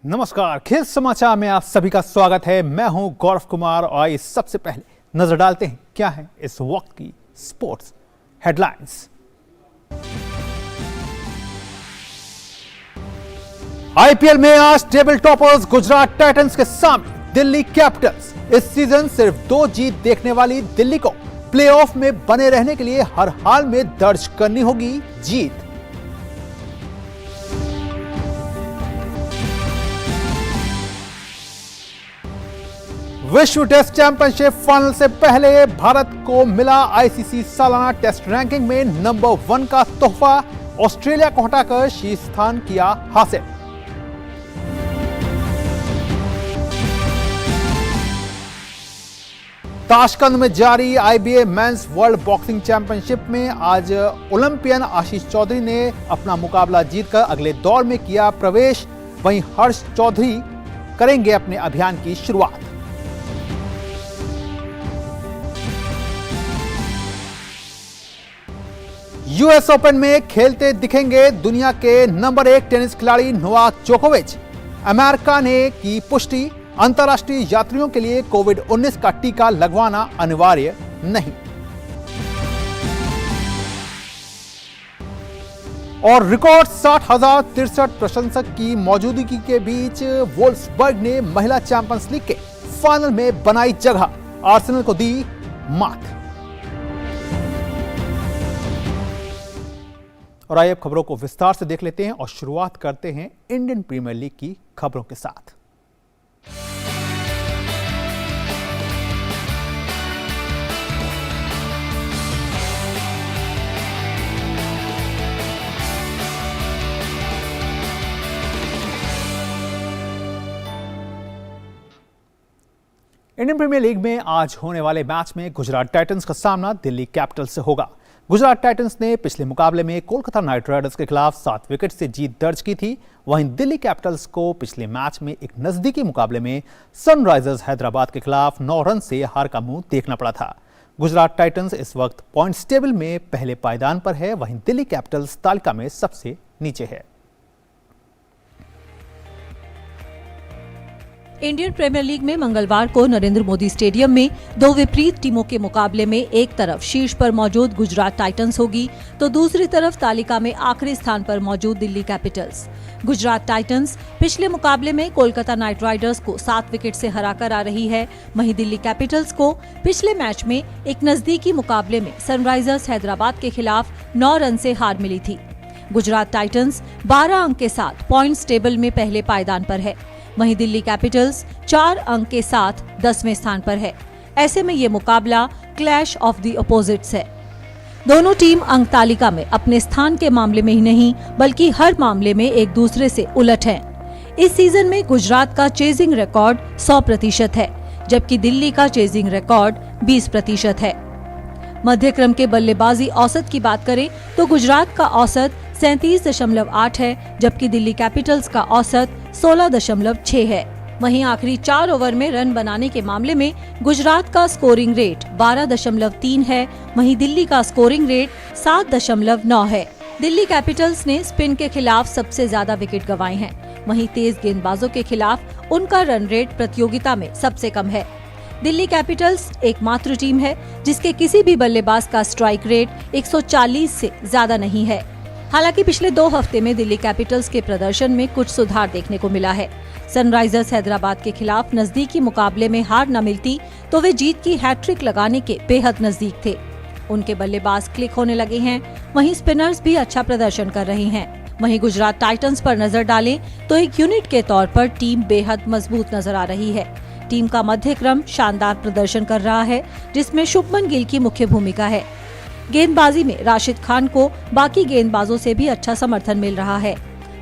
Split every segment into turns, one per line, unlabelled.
नमस्कार, खेल समाचार में आप सभी का स्वागत है। मैं हूं गौरव कुमार और आइए सबसे पहले नजर डालते हैं क्या है इस वक्त की स्पोर्ट्स हेडलाइंस। आईपीएल में आज टेबल टॉपर्स गुजरात टाइटंस के सामने दिल्ली कैपिटल्स। इस सीजन सिर्फ 2 जीत देखने वाली दिल्ली को प्लेऑफ में बने रहने के लिए हर हाल में दर्ज करनी होगी जीत। विश्व टेस्ट चैंपियनशिप फाइनल से पहले भारत को मिला आईसीसी सालाना टेस्ट रैंकिंग में नंबर 1 का तोहफा। ऑस्ट्रेलिया को हटाकर शीर्ष स्थान किया हासिल। ताशकंद में जारी IBA mains world boxing championship में आज ओलंपियन आशीष चौधरी ने अपना मुकाबला जीतकर अगले दौर में किया प्रवेश। वहीं हर्ष चौधरी करेंगे अपने अभियान की शुरुआत। यूएस ओपन में खेलते दिखेंगे दुनिया के नंबर 1 टेनिस खिलाड़ी नोवाक जोकोविच। अमेरिका ने की पुष्टि, अंतर्राष्ट्रीय यात्रियों के लिए कोविड-19 का टीका लगवाना अनिवार्य नहीं। और रिकॉर्ड 60,063 प्रशंसक की मौजूदगी के बीच वोल्फ्सबर्ग ने महिला चैंपियंस लीग के फाइनल में बनाई जगह, आर्सेनल को दी मात। और आइए अब खबरों को विस्तार से देख लेते हैं और शुरुआत करते हैं इंडियन प्रीमियर लीग की खबरों के साथ। इंडियन प्रीमियर लीग में आज होने वाले मैच में गुजरात टाइटंस का सामना दिल्ली कैपिटल्स से होगा। गुजरात टाइटंस ने पिछले मुकाबले में कोलकाता नाइट राइडर्स के खिलाफ 7 विकेट से जीत दर्ज की थी। वहीं दिल्ली कैपिटल्स को पिछले मैच में एक नजदीकी मुकाबले में सनराइजर्स हैदराबाद के खिलाफ 9 रन से हार का मुंह देखना पड़ा था। गुजरात टाइटंस इस वक्त पॉइंट्स टेबल में पहले पायदान पर है, वहीं दिल्ली कैपिटल्स तालिका में सबसे नीचे है।
इंडियन प्रीमियर लीग में मंगलवार को नरेंद्र मोदी स्टेडियम में 2 विपरीत टीमों के मुकाबले में एक तरफ शीर्ष पर मौजूद गुजरात टाइटंस होगी तो दूसरी तरफ तालिका में आखिरी स्थान पर मौजूद दिल्ली कैपिटल्स। गुजरात टाइटंस पिछले मुकाबले में कोलकाता नाइट राइडर्स को 7 विकेट से हराकर आ रही है। वहीं दिल्ली कैपिटल्स को पिछले मैच में एक नजदीकी मुकाबले में सनराइजर्स हैदराबाद के खिलाफ 9 रन से हार मिली थी। गुजरात टाइटंस 12 अंक के साथ पॉइंट्स टेबल में पहले पायदान पर है। वहीं दिल्ली कैपिटल्स 4 अंक के साथ 10वें स्थान पर है। ऐसे में ये मुकाबला क्लैश ऑफ द अपोजिट्स है। दोनों टीम अंक तालिका में अपने स्थान के मामले में ही नहीं बल्कि हर मामले में एक दूसरे से उलट हैं। इस सीजन में गुजरात का चेजिंग रिकॉर्ड 100% है, जबकि दिल्ली का चेजिंग रिकॉर्ड 20% है। मध्यक्रम के बल्लेबाजी औसत की बात करें तो गुजरात का औसत 37.8 है, जबकि दिल्ली कैपिटल्स का औसत 16.6 है। वहीं आखिरी 4 ओवर में रन बनाने के मामले में गुजरात का स्कोरिंग रेट 12.3 है, वहीं दिल्ली का स्कोरिंग रेट 7.9 है। दिल्ली कैपिटल्स ने स्पिन के खिलाफ सबसे ज्यादा विकेट गंवाए हैं, वहीं तेज गेंदबाजों के खिलाफ उनका रन रेट प्रतियोगिता में सबसे कम है। दिल्ली कैपिटल्स एकमात्र टीम है जिसके किसी भी बल्लेबाज का स्ट्राइक रेट 140 से ज्यादा नहीं है। हालांकि पिछले 2 हफ्ते में दिल्ली कैपिटल्स के प्रदर्शन में कुछ सुधार देखने को मिला है। सनराइजर्स हैदराबाद के खिलाफ नजदीकी मुकाबले में हार न मिलती तो वे जीत की हैट्रिक लगाने के बेहद नजदीक थे। उनके बल्लेबाज क्लिक होने लगे हैं, वहीं स्पिनर्स भी अच्छा प्रदर्शन कर रहे हैं। वहीं गुजरात टाइटंस पर नजर डालें तो एक यूनिट के तौर पर टीम बेहद मजबूत नजर आ रही है। टीम का मध्यक्रम शानदार प्रदर्शन कर रहा है, जिसमें शुभमन गिल की मुख्य भूमिका है। गेंदबाजी में राशिद खान को बाकी गेंदबाजों से भी अच्छा समर्थन मिल रहा है।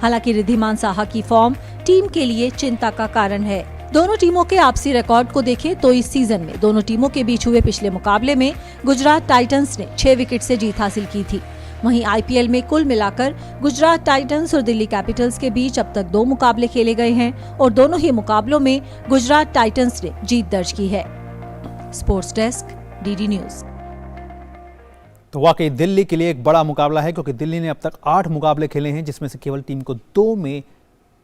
हालांकि रिद्धिमान साहा की फॉर्म टीम के लिए चिंता का कारण है। दोनों टीमों के आपसी रिकॉर्ड को देखें तो इस सीजन में दोनों टीमों के बीच हुए पिछले मुकाबले में गुजरात टाइटंस ने 6 विकेट से जीत हासिल की थी। वहीं आईपीएल में कुल मिलाकर गुजरात टाइटंस और दिल्ली कैपिटल्स के बीच अब तक 2 मुकाबले खेले गए हैं और दोनों ही मुकाबलों में गुजरात टाइटंस ने जीत दर्ज की है। Sports desk, DD news.
तो वाकई दिल्ली के लिए एक बड़ा मुकाबला है, क्योंकि दिल्ली ने अब तक 8 मुकाबले खेले हैं, जिसमें से केवल टीम को 2 में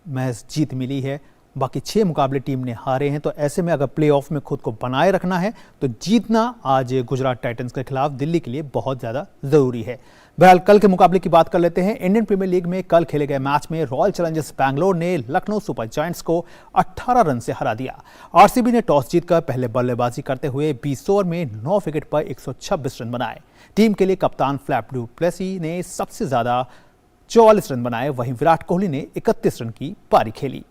महज जीत मिली है, बाकी 6 मुकाबले टीम ने हारे हैं। तो ऐसे में अगर प्लेऑफ में खुद को बनाए रखना है तो जीतना आज गुजरात टाइटंस के खिलाफ दिल्ली के लिए बहुत ज़्यादा ज़रूरी है। बहरहाल कल के मुकाबले की बात कर लेते हैं। इंडियन प्रीमियर लीग में कल खेले गए मैच में रॉयल चैलेंजर्स बैंगलोर ने लखनऊ सुपर जायंट्स को 18 रन से हरा दिया। आरसीबी ने टॉस जीतकर पहले बल्लेबाजी करते हुए 20 ओवर में 9 विकेट पर 126 रन बनाए। टीम के लिए कप्तान फ्लैप डू प्लेसी ने सबसे ज्यादा 44 रन बनाए, वहीं विराट कोहली ने 31 रन की पारी खेली।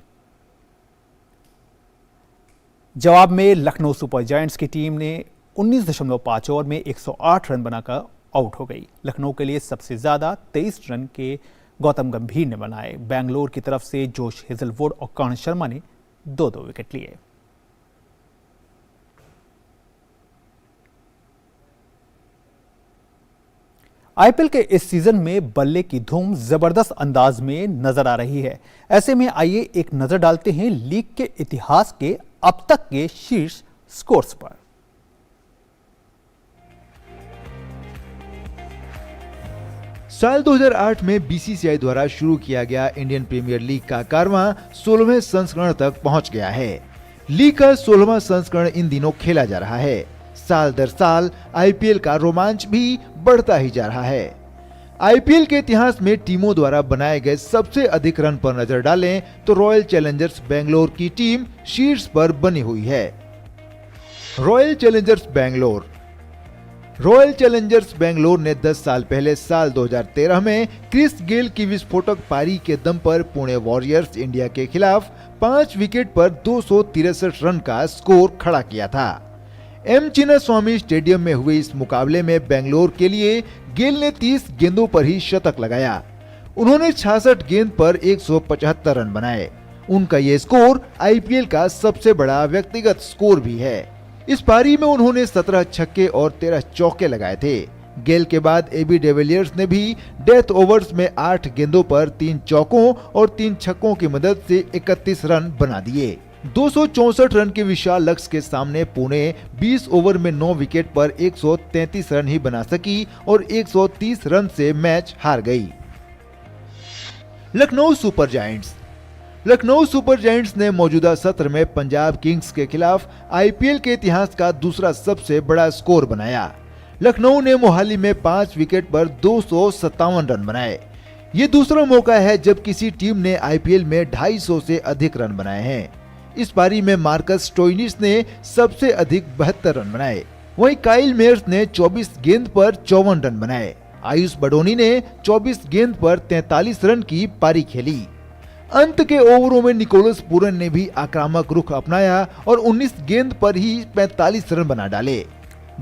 जवाब में लखनऊ सुपर जायंट्स की टीम ने 19.5 ओवर में 108 रन बनाकर आउट हो गई। लखनऊ के लिए सबसे ज्यादा 23 रन के गौतम गंभीर ने बनाए। बेंगलोर की तरफ से जोश हेजलवुड और कर्ण शर्मा ने 2-2 विकेट लिए। आईपीएल के इस सीजन में बल्ले की धूम जबरदस्त अंदाज में नजर आ रही है। ऐसे में आइए एक नजर डालते हैं लीग के इतिहास के अब तक के शीर्ष स्कोर्स पर।
साल 2008 में बीसीसीआई द्वारा शुरू किया गया इंडियन प्रीमियर लीग का कारवां 16वें संस्करण तक पहुंच गया है। लीग का 16वां संस्करण इन दिनों खेला जा रहा है। साल दर साल आईपीएल का रोमांच भी बढ़ता ही जा रहा है। आईपीएल के इतिहास में टीमों द्वारा बनाए गए सबसे अधिक रन पर नजर डालें तो रॉयल चैलेंजर्स बेंगलोर की टीम शीर्ष पर बनी हुई है। रॉयल चैलेंजर्स बेंगलोर ने 10 साल पहले साल 2013 में क्रिस गेल की विस्फोटक पारी के दम पर पुणे वॉरियर्स इंडिया के खिलाफ 5 विकेट पर 263 रन का स्कोर खड़ा किया था। एम चिन्नास्वामी स्टेडियम में हुए इस मुकाबले में बेंगलोर के लिए गेल ने 30 गेंदों पर ही शतक लगाया। उन्होंने 66 गेंद पर 175 रन बनाए। उनका ये स्कोर आईपीएल का सबसे बड़ा व्यक्तिगत स्कोर भी है। इस पारी में उन्होंने 17 छक्के और 13 चौके लगाए थे। गेल के बाद एबी डिविलियर्स ने भी डेथ ओवर्स में 8 गेंदों पर 3 चौकों और 3 छक्कों की मदद से 31 रन बना दिए। 264 रन के विशाल लक्ष्य के सामने पुणे 20 ओवर में 9 विकेट पर 133 रन ही बना सकी और 130 रन से मैच हार गई। लखनऊ सुपर जायंट्स ने मौजूदा सत्र में पंजाब किंग्स के खिलाफ आईपीएल के इतिहास का दूसरा सबसे बड़ा स्कोर बनाया। लखनऊ ने मोहाली में 5 विकेट पर 257 रन बनाए। ये दूसरा मौका है जब किसी टीम ने आईपीएल में 250 से अधिक रन बनाए हैं। इस पारी में मार्कस स्टोइनिस ने सबसे अधिक 72 रन बनाए। वहीं काइल मेयर्स ने 24 गेंद पर 54 रन बनाए। आयुष बडोनी ने 24 गेंद पर 43 रन की पारी खेली। अंत के ओवरों में निकोलस पूरन ने भी आक्रामक रुख अपनाया और 19 गेंद पर ही 45 रन बना डाले।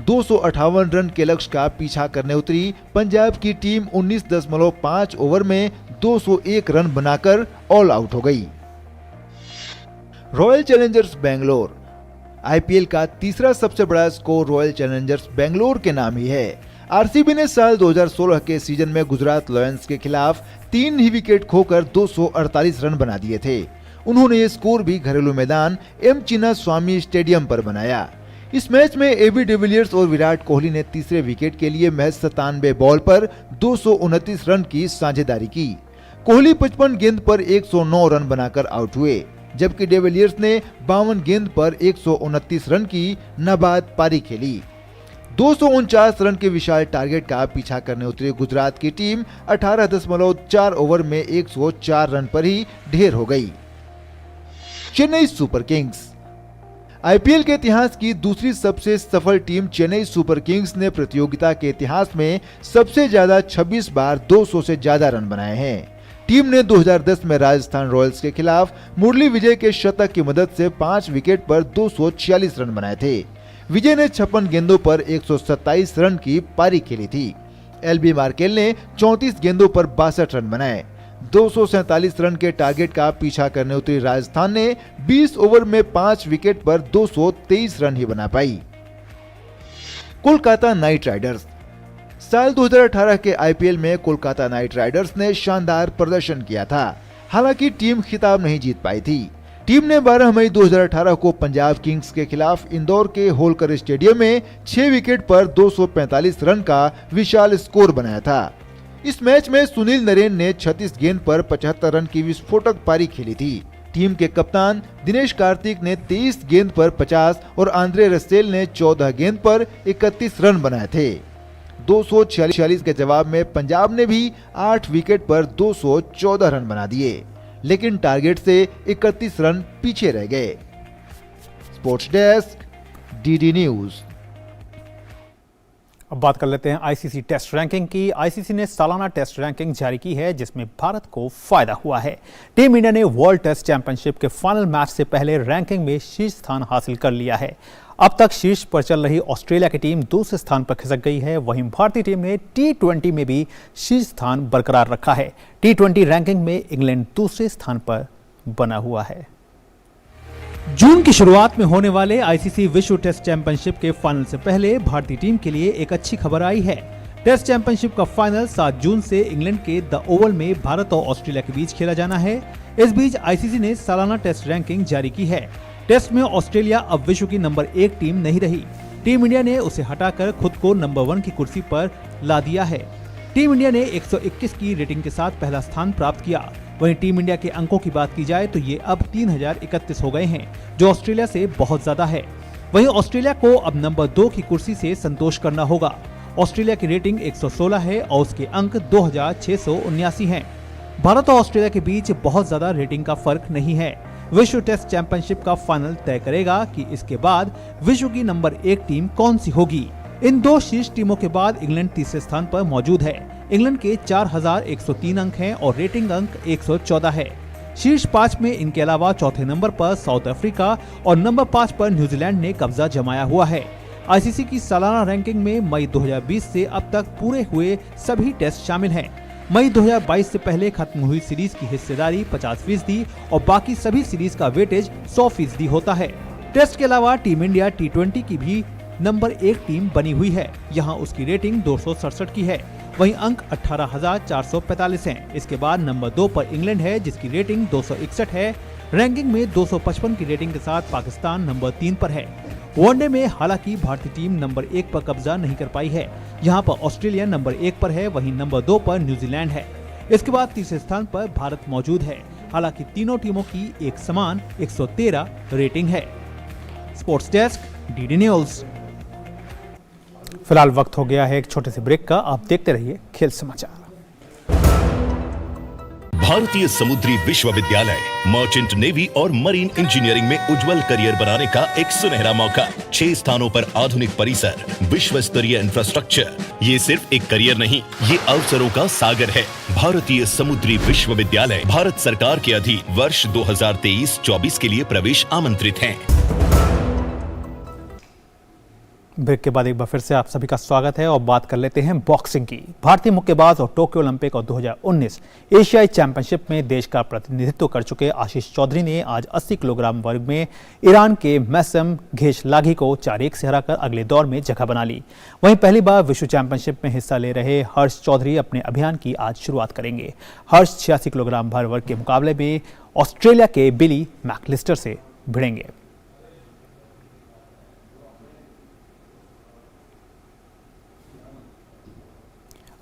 258 रन के लक्ष्य का पीछा करने उतरी पंजाब की टीम 19.5 ओवर में 201 रन बनाकर ऑल आउट हो गई। रॉयल चैलेंजर्स बेंगलोर आईपीएल का तीसरा सबसे बड़ा स्कोर रॉयल चैलेंजर्स बेंगलोर के नाम ही है। आरसीबी ने साल 2016 के सीजन में गुजरात लायंस के खिलाफ 3 ही विकेट खोकर 248 रन बना दिए थे। उन्होंने ये स्कोर भी घरेलू मैदान एम चिन्नास्वामी स्टेडियम पर बनाया। इस मैच में एबी डिविलियर्स और विराट कोहली ने तीसरे विकेट के लिए महज 97 बॉल पर 229 रन की साझेदारी की। कोहली 55 गेंद पर 109 रन बनाकर आउट हुए, जबकि डिविलियर्स ने 52 गेंद पर 129 रन की नाबाद पारी खेली। 249 रन के विशाल टारगेट का पीछा करने उतरी गुजरात की टीम 18.4 ओवर में 104 रन पर ही ढेर हो गई। चेन्नई सुपर किंग्स आईपीएल के इतिहास की दूसरी सबसे सफल टीम चेन्नई सुपर किंग्स ने प्रतियोगिता के इतिहास में सबसे ज्यादा 26 बार 200 से ज्यादा रन बनाए हैं। टीम ने 2010 में राजस्थान रॉयल्स के खिलाफ मुरली विजय के शतक की मदद से 5 विकेट पर 246 रन बनाए थे। विजय ने 56 गेंदों पर 127 रन की पारी खेली थी। एलबी मार्केल ने 34 गेंदों पर 62 रन बनाए। 247 रन के टारगेट का पीछा करने उतरी राजस्थान ने 20 ओवर में 5 विकेट पर 223 रन ही बना पाई। कोलकाता नाइट राइडर्स साल 2018 के आईपीएल में कोलकाता नाइट राइडर्स ने शानदार प्रदर्शन किया था। हालांकि टीम खिताब नहीं जीत पाई थी। टीम ने 12 मई 2018 को पंजाब किंग्स के खिलाफ इंदौर के होलकर स्टेडियम में 6 विकेट पर 245 रन का विशाल स्कोर बनाया था। इस मैच में सुनील नरेन ने 36 गेंद पर 75 रन की विस्फोटक पारी खेली थी। टीम के कप्तान दिनेश कार्तिक ने 23 गेंद पर 50 और आंद्रे रसेल ने 14 गेंद पर 31 रन बनाए थे। 246 के जवाब में पंजाब ने भी 8 विकेट पर 214 रन बना दिए, लेकिन टारगेट से 31 रन पीछे रह गए। Sports desk, DD news.
अब बात कर लेते हैं आईसीसी टेस्ट रैंकिंग की। आईसीसी ने सालाना टेस्ट रैंकिंग जारी की है, जिसमें भारत को फायदा हुआ है। टीम इंडिया ने वर्ल्ड टेस्ट चैंपियनशिप के फाइनल मैच से पहले रैंकिंग में शीर्ष स्थान हासिल कर लिया है। अब तक शीर्ष पर चल रही ऑस्ट्रेलिया की टीम दूसरे स्थान पर खिसक गई है। वहीं भारतीय टीम ने T20 में भी शीर्ष स्थान बरकरार रखा है। T20 रैंकिंग में इंग्लैंड दूसरे स्थान पर बना हुआ है। जून की शुरुआत में होने वाले आईसीसी विश्व टेस्ट चैंपियनशिप के फाइनल से पहले भारतीय टीम के लिए एक अच्छी खबर आई है। टेस्ट चैंपियनशिप का फाइनल 7 जून से इंग्लैंड के द ओवल में भारत और ऑस्ट्रेलिया के बीच खेला जाना है। इस बीच आईसीसी ने सालाना टेस्ट रैंकिंग जारी की है। टेस्ट में ऑस्ट्रेलिया अब विश्व की नंबर 1 टीम नहीं रही। टीम इंडिया ने उसे हटाकर खुद को नंबर 1 की कुर्सी पर ला दिया है। टीम इंडिया ने 121 की रेटिंग के साथ पहला स्थान प्राप्त किया। वहीं टीम इंडिया के अंकों की बात की जाए तो ये अब 3031 हो गए हैं, जो ऑस्ट्रेलिया से बहुत ज्यादा है। वहीं ऑस्ट्रेलिया को अब नंबर 2 की कुर्सी से संतोष करना होगा। ऑस्ट्रेलिया की रेटिंग 116 है और उसके अंक 2679 हैं। भारत और ऑस्ट्रेलिया के बीच बहुत ज्यादा रेटिंग का फर्क नहीं है। विश्व टेस्ट चैंपियनशिप का फाइनल तय करेगा कि इसके बाद विश्व की नंबर 1 टीम कौन सी होगी। इन दो शीर्ष टीमों के बाद इंग्लैंड तीसरे स्थान पर मौजूद है। इंग्लैंड के 4103 अंक हैं और रेटिंग अंक 114 है। शीर्ष 5 में इनके अलावा चौथे नंबर पर साउथ अफ्रीका और नंबर 5 पर न्यूजीलैंड ने कब्जा जमाया हुआ है। आईसीसी की सालाना रैंकिंग में मई 2020 से अब तक पूरे हुए सभी टेस्ट शामिल हैं। मई 2022 से पहले खत्म हुई सीरीज की हिस्सेदारी 50% और बाकी सभी सीरीज का वेटेज 100% होता है। टेस्ट के अलावा टीम इंडिया T20 की भी नंबर 1 टीम बनी हुई है। यहाँ उसकी रेटिंग 267 की है। वहीं अंक 18,445 हैं। इसके बाद नंबर 2 पर इंग्लैंड है, जिसकी रेटिंग 261 है। रैंकिंग में 255 की रेटिंग के साथ पाकिस्तान नंबर 3 पर है। वनडे में हालांकि भारतीय टीम नंबर 1 पर कब्जा नहीं कर पाई है। यहाँ पर ऑस्ट्रेलिया नंबर 1 पर है, वहीं नंबर 2 पर न्यूजीलैंड है। इसके बाद तीसरे स्थान पर भारत मौजूद है। हालांकि तीनों टीमों की एक समान 113 रेटिंग है। Sports desk, DD news. फिलहाल वक्त हो गया है एक छोटे से ब्रेक का। आप देखते रहिए खेल समाचार।
भारतीय समुद्री विश्वविद्यालय मर्चेंट नेवी और मरीन इंजीनियरिंग में उज्जवल करियर बनाने का एक सुनहरा मौका। 6 स्थानों पर आधुनिक परिसर, विश्व स्तरीय इंफ्रास्ट्रक्चर। ये सिर्फ एक करियर नहीं, ये अवसरों का सागर है। भारतीय समुद्री विश्वविद्यालय भारत सरकार के अधीन वर्ष 2023-24 के लिए प्रवेश आमंत्रित हैं।
ब्रेक के बाद एक बार फिर से आप सभी का स्वागत है और बात कर लेते हैं बॉक्सिंग की। भारतीय मुक्केबाज और टोक्यो ओलंपिक और 2019 एशियाई चैंपियनशिप में देश का प्रतिनिधित्व कर चुके आशीष चौधरी ने आज 80 किलोग्राम वर्ग में ईरान के मैसम घेशलागी को 4-1 से हराकर अगले दौर में जगह बना ली। वहीं पहली बार विश्व चैंपियनशिप में हिस्सा ले रहे हर्ष चौधरी अपने अभियान की आज शुरुआत करेंगे। हर्ष 86 किलोग्राम भार वर्ग के मुकाबले में ऑस्ट्रेलिया के बिली मैकलिस्टर से भिड़ेंगे।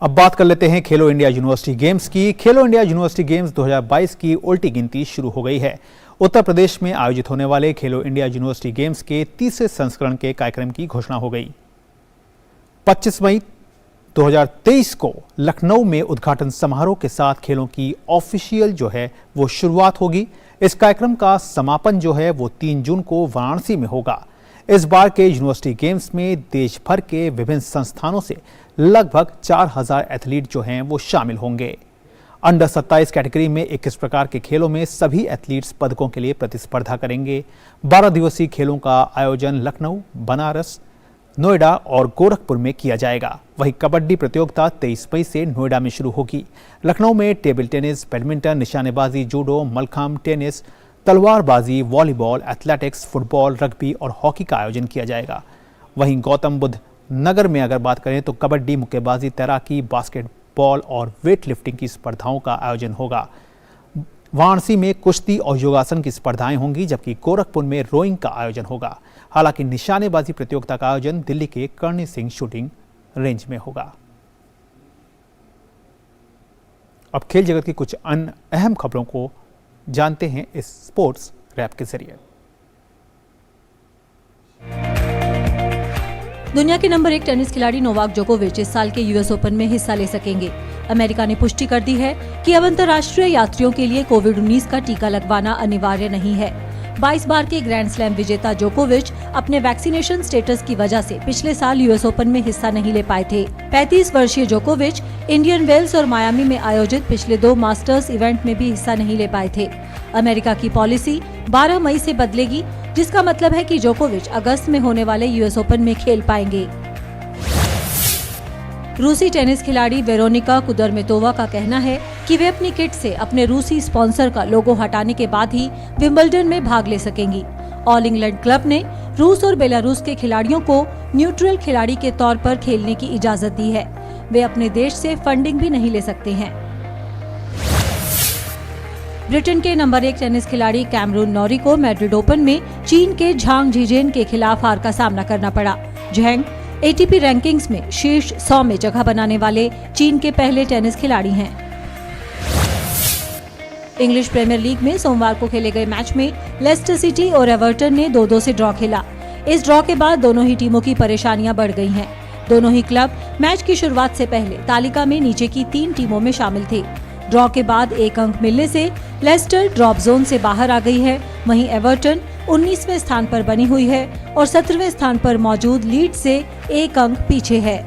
अब बात कर लेते हैं खेलो इंडिया यूनिवर्सिटी गेम्स की। खेलो इंडिया यूनिवर्सिटी गेम्स 2022 की उल्टी गिनती शुरू हो गई है। उत्तर प्रदेश में आयोजित होने वाले खेलो इंडिया यूनिवर्सिटी गेम्स के तीसरे संस्करण के कार्यक्रम की घोषणा हो गई। 25 मई 2023 को लखनऊ में उद्घाटन समारोह के साथ खेलों की ऑफिशियल जो है वो शुरुआत होगी। इस कार्यक्रम का समापन जो है वो 3 जून को वाराणसी में होगा। इस बार के यूनिवर्सिटी गेम्स में देश भर के विभिन्न संस्थानों से लगभग 4000 एथलीट जो हैं वो शामिल होंगे। अंडर 27 कैटेगरी में 21 प्रकार के खेलों में सभी एथलीट्स पदकों के लिए प्रतिस्पर्धा करेंगे। 12 दिवसीय खेलों का आयोजन लखनऊ, बनारस, नोएडा और गोरखपुर में किया जाएगा। वहीं कबड्डी प्रतियोगिता 23 मई से नोएडा में शुरू होगी। लखनऊ में टेबल टेनिस, बैडमिंटन, निशानेबाजी, जूडो, मलखम्ब, टेनिस, तलवारबाजी, वॉलीबॉल, एथलेटिक्स, फुटबॉल, रग्बी और हॉकी का आयोजन किया जाएगा। वहीं गौतम बुद्ध नगर में अगर बात करें तो कबड्डी, मुक्केबाजी, तैराकी, बास्केटबॉल और वेट लिफ्टिंग की स्पर्धाओं का आयोजन होगा। वाराणसी में कुश्ती और योगासन की स्पर्धाएं होंगी, जबकि गोरखपुर में रोइंग का आयोजन होगा। हालांकि निशानेबाजी प्रतियोगिता का आयोजन दिल्ली के कर्णी सिंह शूटिंग रेंज में होगा। अब खेल जगत की कुछ अन्य अहम खबरों को जानते हैं इस स्पोर्ट्स रैप के जरिए।
दुनिया के नंबर 1 टेनिस खिलाड़ी नोवाक जोकोविच इस साल के यूएस ओपन में हिस्सा ले सकेंगे। अमेरिका ने पुष्टि कर दी है कि अब अंतर्राष्ट्रीय यात्रियों के लिए कोविड-19 का टीका लगवाना अनिवार्य नहीं है। 22 बार के ग्रैंड स्लैम विजेता जोकोविच अपने वैक्सीनेशन स्टेटस की वजह से पिछले साल यूएस ओपन में हिस्सा नहीं ले पाए थे। 35 वर्षीय जोकोविच इंडियन वेल्स और मायामी में आयोजित पिछले 2 मास्टर्स इवेंट में भी हिस्सा नहीं ले पाए थे। अमेरिका की पॉलिसी 12 मई से बदलेगी, जिसका मतलब है कि जोकोविच अगस्त में होने वाले यूएस ओपन में खेल पाएंगे। रूसी टेनिस खिलाड़ी वेरोनिका कुदरमेतोवा का कहना है कि वे अपनी किट से अपने रूसी स्पॉन्सर का लोगो हटाने के बाद ही विंबलडन में भाग ले सकेंगी। ऑल इंग्लैंड क्लब ने रूस और बेलारूस के खिलाड़ियों को न्यूट्रल खिलाड़ी के तौर पर खेलने की इजाजत दी है। वे अपने देश से फंडिंग भी नहीं ले सकते हैं। ब्रिटेन के नंबर 1 टेनिस खिलाड़ी कैमरून नॉरी को मैड्रिड ओपन में चीन के झांग झिजेन के खिलाफ हार का सामना करना पड़ा। झैंग एटीपी रैंकिंग्स में शीर्ष 100 में जगह बनाने वाले चीन के पहले टेनिस खिलाड़ी हैं। इंग्लिश प्रीमियर लीग में सोमवार को खेले गए मैच में लेस्टर सिटी और एवर्टन ने 2-2 से ड्रॉ खेला। इस ड्रॉ के बाद दोनों ही टीमों की परेशानियां बढ़ गई हैं। दोनों ही क्लब मैच की शुरुआत से पहले तालिका में नीचे की 3 टीमों में शामिल थे। ड्रॉ के बाद 1 अंक मिलने से लेस्टर ड्रॉप जोन से बाहर आ गई है। वहीं एवर्टन 19वें स्थान पर बनी हुई है और 17वें स्थान पर मौजूद लीड्स से 1 अंक पीछे है।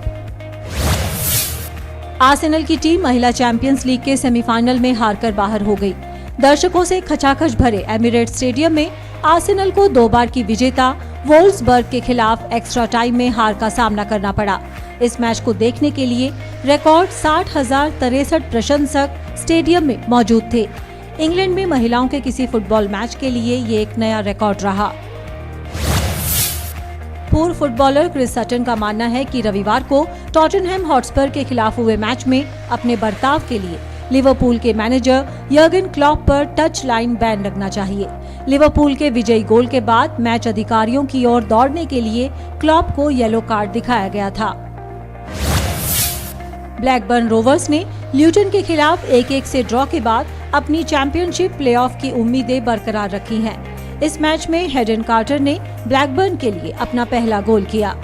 आर्सेनल की टीम महिला चैंपियंस लीग के सेमीफाइनल में हारकर बाहर हो गई। दर्शकों से खचाखच भरे एमिरेट्स स्टेडियम में आर्सेनल को 2 बार की विजेता वोल्फ्सबर्ग के खिलाफ एक्स्ट्रा टाइम में हार का सामना करना पड़ा। इस मैच को देखने के लिए रिकॉर्ड 60,063 प्रशंसक स्टेडियम में मौजूद थे। इंग्लैंड में महिलाओं के किसी फुटबॉल मैच के लिए ये एक नया रिकॉर्ड रहा। पूर्व फुटबॉलर क्रिस सटन का मानना है कि रविवार को टॉटनहैम हॉटस्पर के खिलाफ हुए मैच में अपने बर्ताव के लिए लिवरपूल के मैनेजर यर्गन क्लॉप पर टच लाइन बैन लगना चाहिए। लिवरपूल के विजयी गोल के बाद मैच अधिकारियों की ओर दौड़ने के लिए क्लॉप को येलो कार्ड दिखाया गया था। ब्लैकबर्न रोवर्स ने ल्यूटन के खिलाफ 1-1 से ड्रॉ के बाद अपनी चैंपियनशिप प्लेऑफ की उम्मीदें बरकरार रखी हैं। इस मैच में हेडन कार्टर ने ब्लैकबर्न के लिए अपना पहला गोल किया।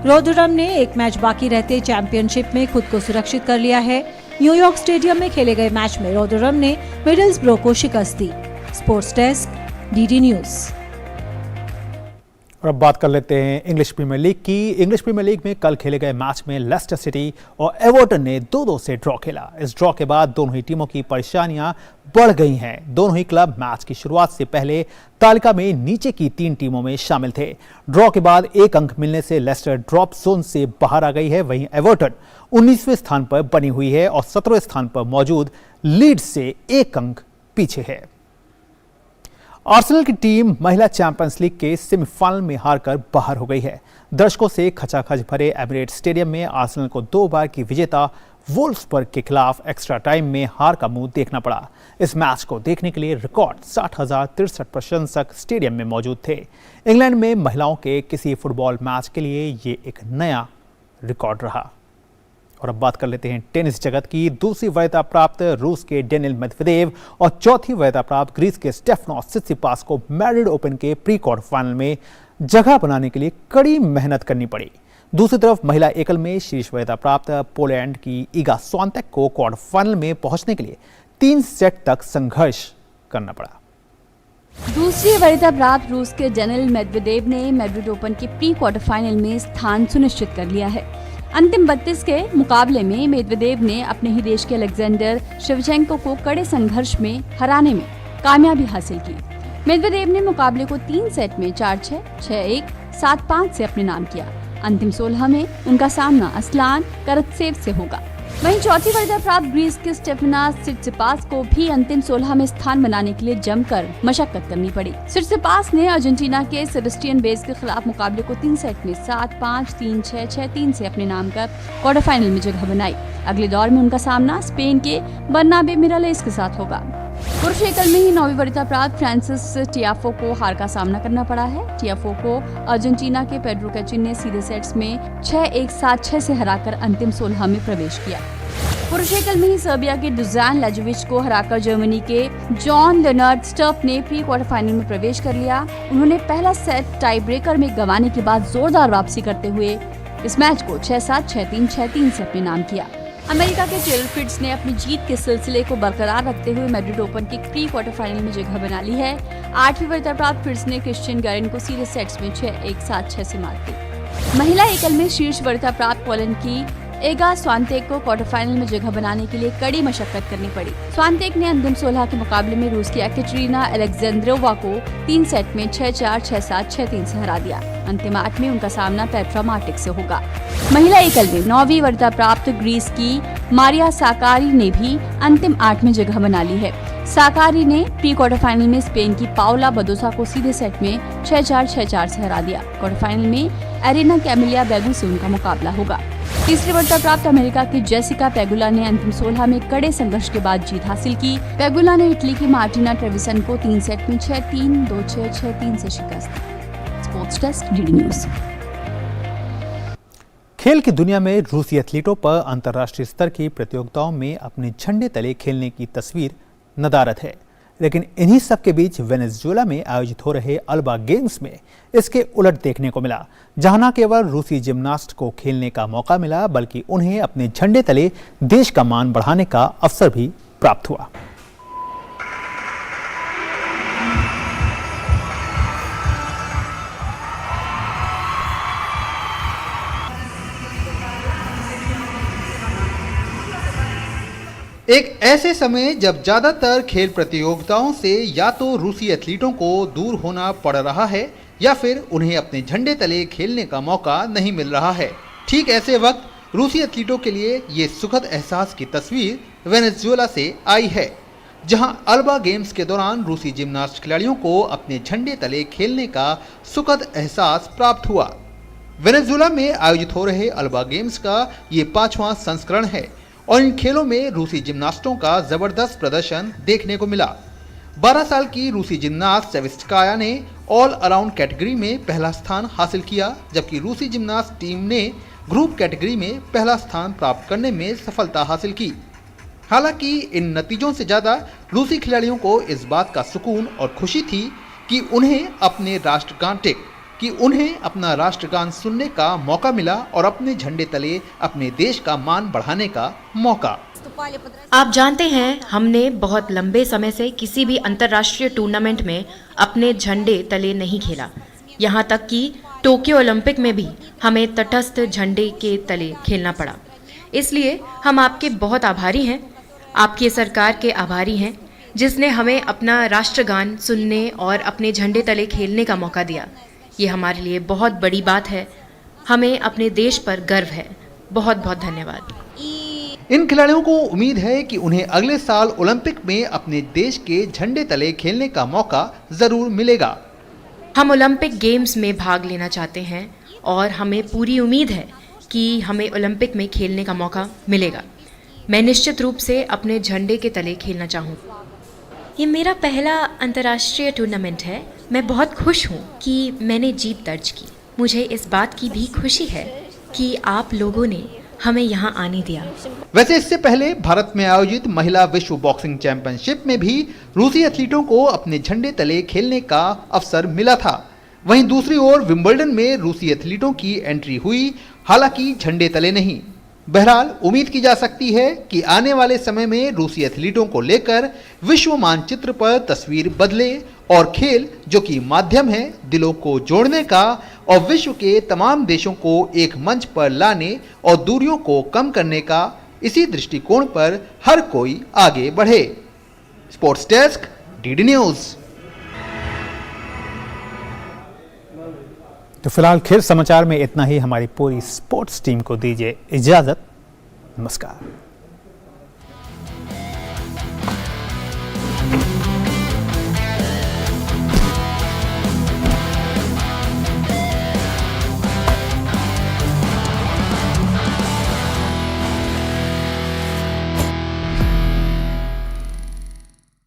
रोदरहम ने एक मैच बाकी रहते चैंपियनशिप में खुद को सुरक्षित कर लिया है। न्यूयॉर्क स्टेडियम में खेले गए मैच में रोदरहम ने मिडलस्ब्रो को शिकस्त दी। Sports desk, DD news.
और अब बात कर लेते हैं इंग्लिश प्रीमियर लीग की। इंग्लिश प्रीमियर लीग में कल खेले गए मैच में लेस्टर सिटी और एवर्टन ने 2-2 से ड्रॉ खेला। इस ड्रॉ के बाद दोनों ही टीमों की परेशानियां बढ़ गई हैं। दोनों ही क्लब मैच की शुरुआत से पहले तालिका में नीचे की 3 टीमों में शामिल थे। ड्रॉ के बाद 1 अंक मिलने से लेस्टर ड्रॉप जोन से बाहर आ गई है। वहीं एवर्टन 19वें स्थान पर बनी हुई है और 17वें स्थान पर मौजूद लीड्स से 1 अंक पीछे है। आर्सेनल की टीम महिला चैंपियंस लीग के सेमीफाइनल में हारकर बाहर हो गई है। दर्शकों से खचाखच भरे एमिरेट्स स्टेडियम में आर्सेनल को 2 बार की विजेता वोल्फ्सबर्ग के खिलाफ एक्स्ट्रा टाइम में हार का मुंह देखना पड़ा। इस मैच को देखने के लिए रिकॉर्ड 60,063 प्रशंसक स्टेडियम में मौजूद थे। इंग्लैंड में महिलाओं के किसी फुटबॉल मैच के लिए ये एक नया रिकॉर्ड रहा। और अब बात कर लेते हैं टेनिस जगत की। दूसरी वरीयता प्राप्त रूस के डेनिल मेदवेदेव और चौथी वरीयता प्राप्त ग्रीस के स्टेफनोस सित्सिपास को मैड्रिड ओपन के प्री क्वार्टर फाइनल में जगह बनाने के लिए कड़ी मेहनत करनी पड़ी। दूसरी तरफ महिला एकल में शीर्ष वरीयता प्राप्त पोलैंड की इगा स्वांतेक को क्वार्टर फाइनल में पहुंचने के लिए 3 सेट तक संघर्ष करना पड़ा।
दूसरी वरीयता प्राप्त रूस के डेनिल मेदवेदेव ने मैड्रिड ओपन के प्री क्वार्टर फाइनल में स्थान सुनिश्चित कर लिया है। अंतिम 32 के मुकाबले में मेदवेदेव ने अपने ही देश के अलेक्जेंडर शेवचेंको को कड़े संघर्ष में हराने में कामयाबी हासिल की। मेदवेदेव ने मुकाबले को 3 सेट में 4-6, 6-1, 7-5 से अपने नाम किया। अंतिम 16 में उनका सामना असलान करत्सेव से होगा। वहीं चौथी वरीयता प्राप्त ग्रीस के स्टेफनास सित्सिपास को भी अंतिम 16 में स्थान बनाने के लिए जमकर मशक्कत करनी पड़ी। सित्सिपास ने अर्जेंटीना के सेबेस्टियन बेस के खिलाफ मुकाबले को 3 सेट में 7-5, 3-6, 6-3 से अपने नाम कर क्वार्टर फाइनल में जगह बनाई। अगले दौर में उनका सामना स्पेन के बर्नाबे मिरालेस के साथ होगा। पुरुष एकल में ही 9वीं वरीयता प्राप्त फ्रांसिस टियाफो को हार का सामना करना पड़ा है। टियाफो को अर्जेंटीना के पेड्रो कैचिन ने सीधे सेट्स में 6-1, 7-6 से हराकर अंतिम 16 में प्रवेश किया। पुरुष पुरुष एकल में ही सर्बिया के दुजान लाजोविच को हराकर जर्मनी के जॉन लेनर्ड स्टर्फ ने प्री क्वार्टर फाइनल में प्रवेश कर लिया। उन्होंने पहला सेट टाई ब्रेकर में गंवाने के बाद जोरदार वापसी करते हुए इस मैच को 6-7, 6-3, 6-3 से अपने नाम किया। अमेरिका के टेलर फ्रिट्ज ने अपनी जीत के सिलसिले को बरकरार रखते हुए मैड्रिड ओपन की प्री क्वार्टर फाइनल में जगह बना ली है। 8वीं वरीयता प्राप्त फ्रिट्ज ने क्रिश्चियन गारिन को सीधे सेट्स में 6-1, 7-6 से मात दी। महिला एकल में शीर्ष वरीयता प्राप्त पोलैंड की एगा स्वांतेक को क्वार्टर फाइनल में जगह बनाने के लिए कड़ी मशक्कत करनी पड़ी। स्वांतेक ने अंतिम 16 के मुकाबले में रूस की एक्टेरिना अलेक्जेंद्रोवा को 3 सेट में 6-4, 6-7, 6-3 से हरा दिया। अंतिम 8 में उनका सामना पेट्रा मार्टिक से होगा। महिला एकल में 9वीं वरीयता प्राप्त ग्रीस की मारिया साकारी ने भी अंतिम 8 में जगह बना ली है। साकारी ने प्री क्वार्टर फाइनल में स्पेन की पाउला बदोसा को सीधे सेट में 6-4, 6-4 से हरा दिया। क्वार्टर फाइनल में एरिना कैमिलिया बेगू से उनका मुकाबला होगा। तीसरी वरीयता प्राप्त अमेरिका की जेसिका पेगुला ने अंतिम 16 में कड़े संघर्ष के बाद जीत हासिल की। पेगुला ने इटली की मार्टिना ट्रेविसन को 3 सेट में 6-3, 2-6, 6-3 से शिकस्त दी। Sports desk, DD news.
खेल की दुनिया में रूसी एथलीटों पर अंतर्राष्ट्रीय स्तर की प्रतियोगिताओं में अपने झंडे तले खेलने की तस्वीर नदारद है, लेकिन इन्हीं सब के बीच वेनेजुएला में आयोजित हो रहे अल्बा गेम्स में इसके उलट देखने को मिला, जहां न केवल रूसी जिम्नास्ट को खेलने का मौका मिला, बल्कि उन्हें अपने झंडे तले देश का मान बढ़ाने का अवसर भी प्राप्त हुआ।
एक ऐसे समय जब ज्यादातर खेल प्रतियोगिताओं से या तो रूसी एथलीटों को दूर होना पड़ रहा है या फिर उन्हें अपने झंडे तले खेलने का मौका नहीं मिल रहा है, ठीक ऐसे वक्त रूसी एथलीटों के लिए ये सुखद एहसास की तस्वीर वेनेजुएला से आई है, जहां अल्बा गेम्स के दौरान रूसी जिम्नास्ट खिलाड़ियों को अपने झंडे तले खेलने का सुखद एहसास प्राप्त हुआ। वेनेजुएला में आयोजित हो रहे अल्बा गेम्स का ये 5वां संस्करण है और इन खेलों में रूसी जिम्नास्टों का जबरदस्त प्रदर्शन देखने को मिला। 12 साल की रूसी जिम्नास्ट सेविस्टकाया ने ऑल अराउंड कैटेगरी में पहला स्थान हासिल किया, जबकि रूसी जिम्नास्ट टीम ने ग्रुप कैटेगरी में पहला स्थान प्राप्त करने में सफलता हासिल की। हालांकि इन नतीजों से ज़्यादा रूसी खिलाड़ियों को इस बात का सुकून और खुशी थी कि उन्हें अपना राष्ट्रगान सुनने का मौका मिला और अपने झंडे तले अपने देश का मान बढ़ाने का मौका।
आप जानते हैं, हमने बहुत लंबे समय से किसी भी अंतर्राष्ट्रीय टूर्नामेंट में अपने झंडे तले नहीं खेला। यहाँ तक कि टोक्यो ओलंपिक में भी हमें तटस्थ झंडे के तले खेलना पड़ा। इसलिए हम आपके बहुत आभारी हैं, आपकी सरकार के आभारी हैं, जिसने हमें अपना राष्ट्रगान सुनने और अपने झंडे तले खेलने का मौका दिया। ये हमारे लिए बहुत बड़ी बात है। हमें अपने देश पर गर्व है। बहुत बहुत धन्यवाद।
इन खिलाड़ियों को उम्मीद है कि उन्हें अगले साल ओलंपिक में अपने देश के झंडे तले खेलने का मौका जरूर मिलेगा।
हम ओलंपिक गेम्स में भाग लेना चाहते हैं और हमें पूरी उम्मीद है कि हमें ओलंपिक में खेलने का मौका मिलेगा। मैं निश्चित रूप से अपने झंडे के तले खेलना चाहूँगा। ये मेरा पहला अंतर्राष्ट्रीय टूर्नामेंट है। मैं बहुत खुश हूँ कि मैंने जीत दर्ज की। मुझे इस बात की भी खुशी है कि आप लोगों ने हमें यहाँ आने दिया।
वैसे इससे पहले भारत में आयोजित महिला विश्व बॉक्सिंग चैंपियनशिप में भी रूसी एथलीटों को अपने झंडे तले खेलने का अवसर मिला था। वहीं दूसरी ओर विंबलडन में रूसी एथलीटों की एंट्री हुई, हालांकि झंडे तले नहीं। बहरहाल उम्मीद की जा सकती है कि आने वाले समय में रूसी एथलीटों को लेकर विश्व मानचित्र पर तस्वीर बदले और खेल, जो कि माध्यम है दिलों को जोड़ने का और विश्व के तमाम देशों को एक मंच पर लाने और दूरियों को कम करने का, इसी दृष्टिकोण पर हर कोई आगे बढ़े। Sports desk, DD news.
तो फिलहाल खेल समाचार में इतना ही। हमारी पूरी स्पोर्ट्स टीम को दीजिए इजाजत। नमस्कार।